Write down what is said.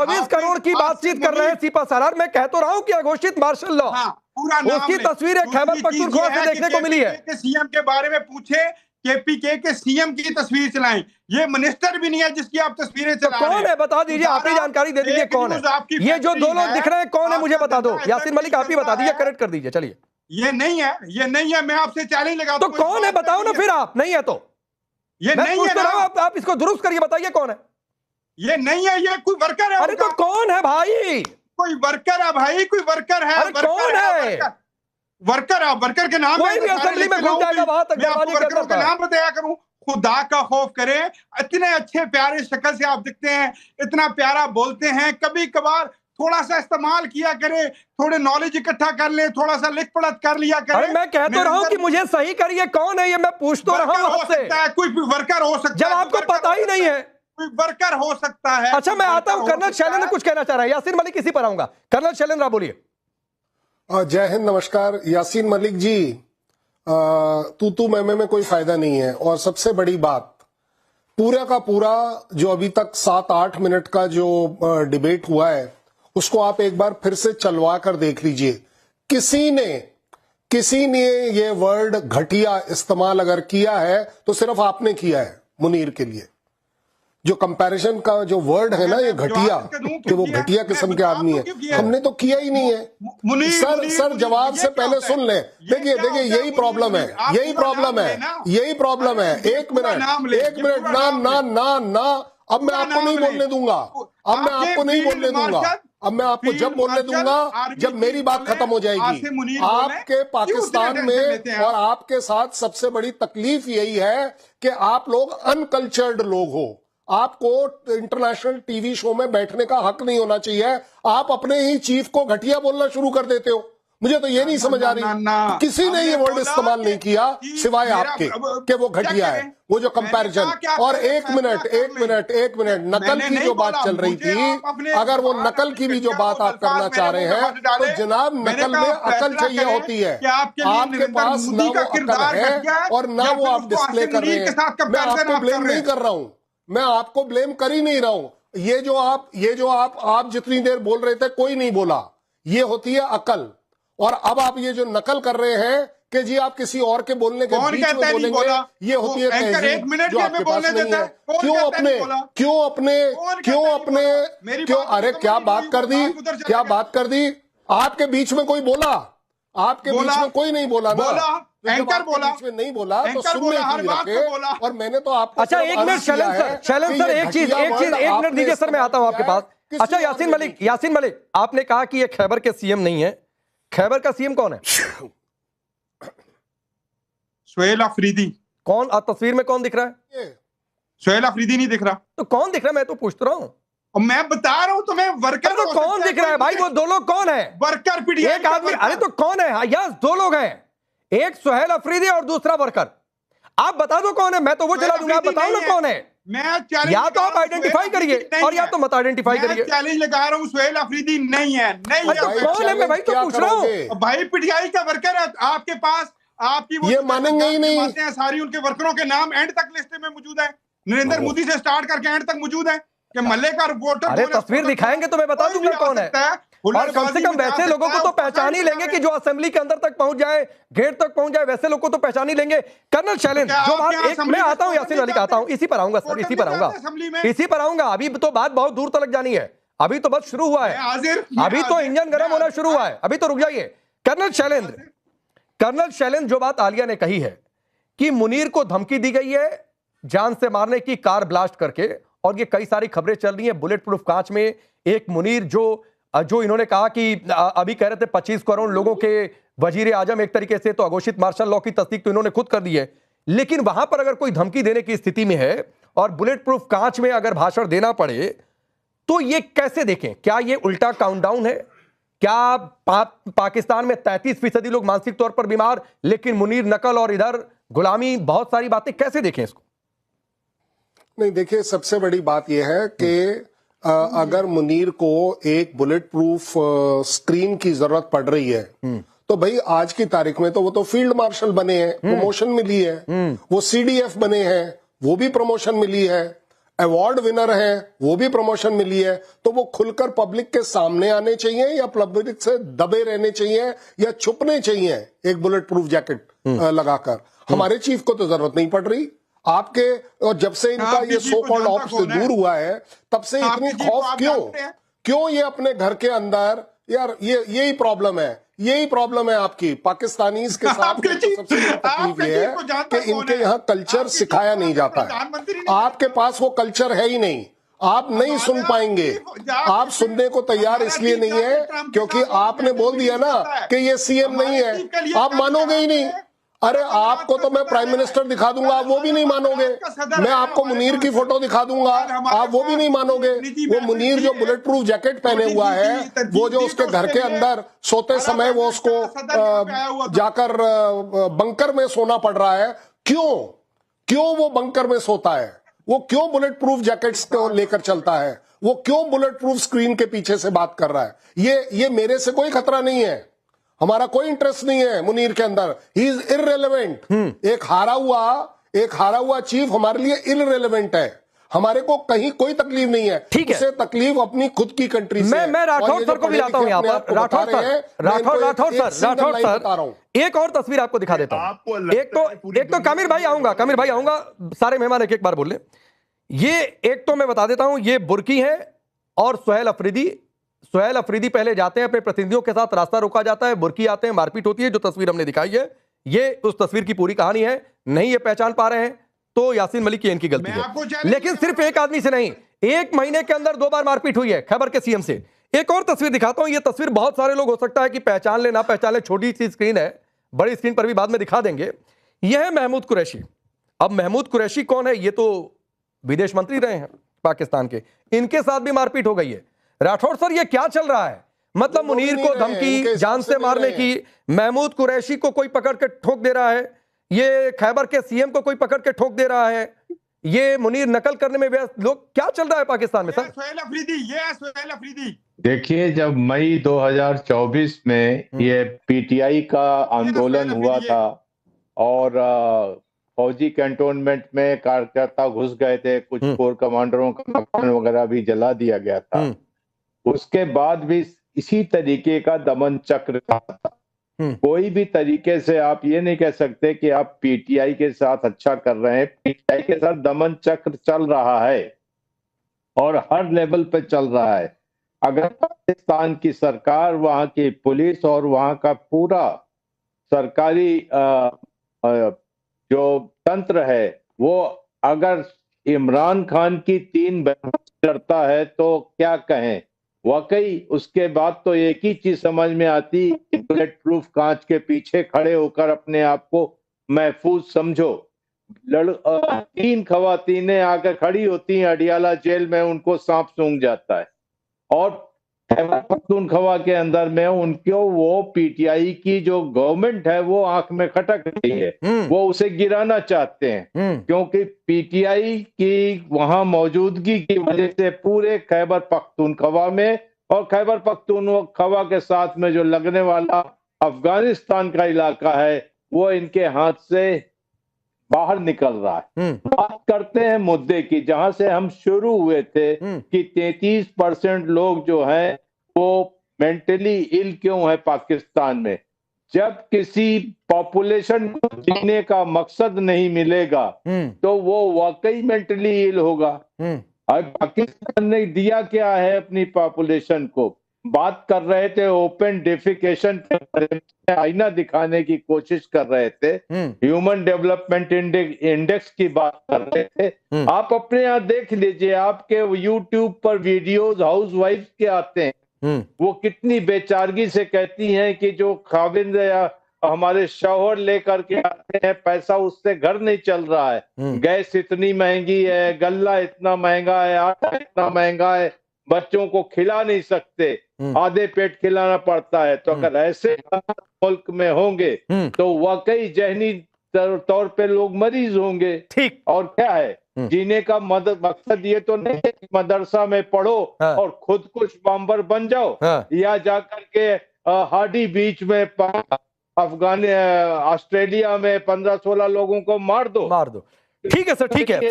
24 करोड़ की बातचीत कर रहे हैं सीपा सालार। मैं कह तो रहा हूं कि अघोषित मार्शल लॉ, पूरा नाम उसकी तस्वीरें खैबर पख्तूनख्वा से देखने को मिली है। सीएम के बारे में पूछे, केपीके के सीएम की तस्वीर चलाएं। ये मिनिस्टर भी नहीं है जिसकी आप तस्वीरें चला रहे हैं। कौन है बता दीजिए, आप ही जानकारी दे दीजिए कौन है ये जो दो लोग दिख रहे हैं, कौन है मुझे बता दो। यासीन मलिक आप ही बता दीजिए, करेक्ट कर दीजिए। चलिए ये नहीं है, ये नहीं है, मैं आपसे चैलेंज लगाता हूं। तो कौन है बताओ ना फिर। आप नहीं है तो ये नहीं है ना, आप इसको दुरुस्त करिए, बताइए कौन है। ये नहीं है, ये कोई वर्कर है। अरे तो कौन है भाई? कोई वर्कर है भाई, कोई वर्कर है। कौन है वर्कर? है वर्कर के नाम कोई भी असेंबली में घुस जाएगा वहां तक दरवाजे के अंदर का नाम बताया करूं। खुदा का खौफ करें, इतने अच्छे प्यारे शक्ल से आप दिखते हैं, इतना प्यारा बोलते हैं, कभी कभार थोड़ा सा इस्तेमाल किया करे, थोड़े नॉलेज इकट्ठा कर ले, थोड़ा सा लिख पढ़त कर लिया करे। अरे मैं कह तो रहा हूं कि मुझे सही करिए, कौन है ये, मैं पूछ तो रहा हूं आपसे। कोई वर्कर हो सकता है जब आपको पता ही नहीं है। कोई वर्कर हो सकता है। अच्छा मैं आता हूं, कर्नल शैलेंद्र कुछ कहना चाह रहा है। यासीन मलिक इसी पर आऊंगा। कर्नल शैलेंद्र आप बोलिए। जय हिंद, नमस्कार। यासीन मलिक जी, तू मैं कोई फायदा नहीं है। और सबसे बड़ी बात, पूरा का पूरा जो अभी तक 7-8 मिनट का जो डिबेट हुआ है, उसको आप एक बार फिर से चलवा कर देख लीजिए। किसी ने ये वर्ड घटिया इस्तेमाल अगर किया है तो सिर्फ आपने किया है मुनीर के लिए। जो कंपैरिजन का जो वर्ड है ना, ये घटिया, कि वो घटिया किस्म के आदमी है, हमने तो किया ही नहीं है। सर जवाब से पहले सुन ले। देखिए यही प्रॉब्लम है, यही प्रॉब्लम है। एक मिनट ना अब मैं आपको नहीं बोलने दूंगा। अब मैं आपको जब बोलने दूंगा जब मेरी बात खत्म हो जाएगी। आपके पाकिस्तान में और आपके साथ सबसे बड़ी तकलीफ यही है कि आप लोग अनकल्चर्ड लोग हो। आपको इंटरनेशनल टीवी शो में बैठने का हक नहीं होना चाहिए। आप अपने ही चीफ को घटिया बोलना शुरू कर देते हो। मुझे तो ये नहीं समझ आ रही, किसी ने ये वर्ड इस्तेमाल नहीं किया सिवाय आपके कि वो घटिया है, वो जो कंपैरिजन। और एक मिनट नकल की जो बात चल रही थी, अगर वो नकल की भी जो बात आप करना चाह रहे हैं तो जनाब, नकल में अकल चाहिए होती है। आपके पास ना वो अकल है और ना वो आप डिस्प्ले कर रहे हैं। मैं आपको ब्लेम नहीं कर रहा हूं, मैं आपको ब्लेम कर ही नहीं रहा हूं। ये जो आप जितनी देर बोल रहे थे कोई नहीं बोला, ये होती है अकल। और अब आप ये जो नकल कर रहे हैं कि जी आप किसी और के बोलने के बीच में बोलेंगे, ये होती है तहजीब जो आपके पास नहीं है। क्यों अरे क्या बात कर दी? आपके बीच में कोई बोला? आपके बीच में कोई नहीं बोला ना। एंकर बोला, बीच में नहीं बोला तो सुनने की रखे। और मैंने तो आपको अच्छा एक मिनट शैलेंद्र सर, एक मिनट दीजिए सर, मैं आता हूं आपके पास। अच्छा यासीन मलिक आपने कहा कि ये खैबर के सीएम नहीं है। खैबर का सीएम कौन है? सुहेल अफरीदी। कौन? तस्वीर में कौन दिख रहा है? सुहेल अफरीदी नहीं दिख रहा। तो कौन दिख रहा है? मैं तो पूछ रहा हूं। और मैं बता रहा हूं तुम्हें, वर्कर तो कौन दिख रहा है भाई? वो दो लोग कौन है? वर्कर पीडीआई एक आदमी। अरे तो कौन है? यस, दो लोग हैं, एक सुहेल अफरीदी और दूसरा वर्कर। आप बता दो कौन है, मैं तो वो चला दूंगा। आप बताओ ना कौन है। या तो आप आइडेंटिफाई करिए और या तो मत आइडेंटिफाई करिए। चैलेंज लगा रहा हूं, सुहेल अफरीदी नहीं है। तो कौन है? मैं भाई तो पूछ रहा हूं। भाई पीडीआई का वर्कर है आपके पास, आपकी वो ये मानेंगे ही नहीं। सारी उनके वर्करों के नाम एंड तक लिस्ट में मौजूद है। नरेंद्र मोदी से स्टार्ट करके एंड तक मौजूद है कि मल्ले का रिपोर्टर। अरे तस्वीर दिखाएंगे तो मैं बता दूंगा कौन है। और कम से कम वैसे लोगों को तो पहचान ही लेंगे कि जो असेंबली के अंदर तक पहुंच जाए, गेट तक पहुंच जाए, वैसे लोगों को तो पहचान ही लेंगे। कर्नल शैलेंद्र जो बात, मैं आता हूं यासीन मलिक, आता हूं इसी पर आऊंगा सर, इसी पर आऊंगा। अभी तो बात बहुत दूर तक जानी है, अभी तो बस शुरू हुआ है, अभी तो इंजन गर्म होना शुरू हुआ है, अभी तो रुक जाइए। कर्नल शैलेंद्र जो बात आलिया ने कही है कि मुनीर को धमकी दी गई है जान से मारने की, कार ब्लास्ट करके, और ये कई सारी खबरें चल रही हैं बुलेट प्रूफ कांच में। एक मुनीर जो इन्होंने कहा कि अभी कह रहे थे 25 करोड़ लोगों के वजीर आजम, एक तरीके से तो अघोषित मार्शल लॉ की तस्दीक तो इन्होंने खुद कर दी है। लेकिन वहां पर अगर कोई धमकी देने की स्थिति में है और बुलेट प्रूफ कांच में अगर भाषण देना पड़े तो ये कैसे देखें? क्या ये उल्टा काउंटडाउन है? क्या पाकिस्तान में 33% लोग मानसिक तौर पर बीमार, लेकिन मुनीर नकल और इधर गुलामी, बहुत सारी बातें, कैसे देखें इसको? नहीं, देखिए सबसे बड़ी बात यह है कि अगर मुनीर को एक बुलेट प्रूफ स्क्रीन की जरूरत पड़ रही है तो भाई आज की तारीख में तो वो तो फील्ड मार्शल बने हैं, प्रमोशन मिली है। वो सीडीएफ बने हैं, वो भी प्रमोशन मिली है। अवार्ड विनर हैं, वो भी प्रमोशन मिली है, तो वो खुलकर पब्लिक के सामने आने चाहिए या पब्लिक से दबे रहने चाहिए या छुपने चाहिए एक बुलेट प्रूफ जैकेट लगाकर? हमारे चीफ को तो जरूरत नहीं पड़ रही आपके, और जब से इनका ये सो कॉल्ड ऑफिस से दूर हुआ है तब से इतनी खौफ क्यों ये अपने घर के अंदर? यार यही प्रॉब्लम है, यही प्रॉब्लम है आपकी पाकिस्तानीज के साथ। सबसे बड़ी तकलीफ ये है कि इनके यहाँ कल्चर सिखाया नहीं जाता है। आपके पास वो कल्चर है ही नहीं, आप नहीं सुन पाएंगे। आप सुनने को तैयार इसलिए नहीं है क्योंकि आपने बोल दिया ना कि ये सीएम नहीं है, आप मानोगे ही नहीं। अरे आपको तो मैं प्राइम मिनिस्टर दिखा दूंगा, आप वो भी नहीं मानोगे। मैं आपको मुनीर की फोटो दिखा दूंगा, आप वो भी नहीं मानोगे। वो मुनीर जो बुलेट प्रूफ जैकेट पहने हुआ है, वो जो उसके घर के अंदर सोते समय वो उसको जाकर बंकर में सोना पड़ रहा है, क्यों वो बंकर में सोता है? वो क्यों बुलेट प्रूफ जैकेट्स को लेकर चलता है? वो क्यों बुलेट प्रूफ स्क्रीन के पीछे से बात कर रहा है? ये मेरे से कोई खतरा नहीं है, हमारा कोई इंटरेस्ट नहीं है मुनीर के अंदर। He is irrelevant. एक हारा हुआ चीफ हमारे लिए इररिलेवेंट है। हमारे को कहीं कोई तकलीफ नहीं है, ठीक है। उसे तकलीफ अपनी खुद की कंट्री से। मैं राठौर सर को भी लाता हूं यहाँ पर। राठौर सर एक और तस्वीर आपको दिखा देता हूं। एक तो कामिर भाई आऊंगा, सारे मेहमान एक बार बोल ले। ये एक तो मैं बता देता हूं, ये बुर्की है और सुहेल अफरीदी पहले जाते हैं अपने प्रतिनिधियों के साथ, रास्ता रोका जाता है, बुर्की आते हैं, मारपीट होती है। जो तस्वीर हमने दिखाई है ये उस तस्वीर की पूरी कहानी है। नहीं ये पहचान पा रहे हैं तो यासीन मलिक की इनकी गलती है, लेकिन सिर्फ एक आदमी से नहीं, 1 महीने के अंदर 2 बार मारपीट हुई है खैबर के सीएम से। एक और तस्वीर दिखाता हूं। ये तस्वीर बहुत सारे लोग हो सकता है कि पहचान ले ना पहचान ले, छोटी सी स्क्रीन है, बड़ी स्क्रीन पर भी बाद में दिखा देंगे। यह है महमूद कुरैशी। अब महमूद कुरैशी कौन है? ये तो विदेश मंत्री रहे हैं पाकिस्तान के, इनके साथ भी मारपीट हो गई है। राठौर सर ये क्या चल रहा है? मतलब मुनीर को धमकी, जान से मारने की, महमूद कुरैशी को कोई पकड़ के ठोक दे रहा है, ये खैबर के सीएम को कोई पकड़ के ठोक दे रहा है, ये मुनीर नकल करने में व्यस्त लोग। क्या चल रहा है पाकिस्तान में सर? सुहेल अफरीदी देखिए, जब मई 2024 में ये पीटीआई का आंदोलन हुआ था और फौजी कैंटोनमेंट में कार्यकर्ता घुस गए थे, कुछ कोर कमांडरों का मकान वगैरह भी जला दिया गया था, उसके बाद भी इसी तरीके का दमन चक्र था। कोई भी तरीके से आप ये नहीं कह सकते कि आप पीटीआई के साथ अच्छा कर रहे हैं। पीटीआई के साथ दमन चक्र चल रहा है और हर लेवल पे चल रहा है। अगर पाकिस्तान की सरकार, वहां की पुलिस और वहां का पूरा सरकारी जो तंत्र है, वो अगर इमरान खान की 3 करता है तो क्या कहें। वाकई उसके बाद तो एक ही चीज समझ में आती, बुलेट प्रूफ कांच के पीछे खड़े होकर अपने आप को महफूज समझो। 3 खवातीनें आकर खड़ी होती हैं अडियाला जेल में, उनको सांप सूंघ जाता है। और खैबर पख्तूनख्वा के अंदर में उनको वो पीटीआई की जो गवर्नमेंट है वो आंख में खटक रही है, वो उसे गिराना चाहते हैं, क्योंकि पीटीआई की वहां मौजूदगी की वजह से पूरे खैबर पख्तूनख्वा में और खैबर पख्तूनख्वा के साथ में जो लगने वाला अफगानिस्तान का इलाका है वो इनके हाथ से बाहर निकल रहा है। बात करते हैं मुद्दे की, जहां से हम शुरू हुए थे कि 33% लोग जो हैं वो मेंटली इल क्यों है पाकिस्तान में। जब किसी पॉपुलेशन को जीने का मकसद नहीं मिलेगा तो वो वाकई मेंटली इल होगा। अब पाकिस्तान ने दिया क्या है अपनी पॉपुलेशन को? बात कर रहे थे ओपन डेफिकेशन पे, आईना दिखाने की कोशिश कर रहे थे, ह्यूमन डेवलपमेंट इंडेक्स की बात कर रहे थे। आप अपने यहाँ देख लीजिए, आपके यूट्यूब पर वीडियोस हाउसवाइफ के आते हैं, वो कितनी बेचारगी से कहती हैं कि जो खाविंद या हमारे शौहर लेकर के आते हैं पैसा, उससे घर नहीं चल रहा है, गैस इतनी महंगी है, गल्ला इतना महंगा है, आटा इतना महंगा है, बच्चों को खिला नहीं सकते, आधे पेट खिलाना पड़ता है। तो अगर ऐसे मुल्क में होंगे तो वाकई जहनी तौर पे लोग मरीज होंगे। ठीक। और क्या है, जीने का मकसद ये तो नहीं है कि मदरसा में पढ़ो और खुद कुछ बॉम्बर बन जाओ या जाकर के हार्डी बीच में ऑस्ट्रेलिया में 15-16 लोगों को मार दो। ठीक है सर, ठीक है।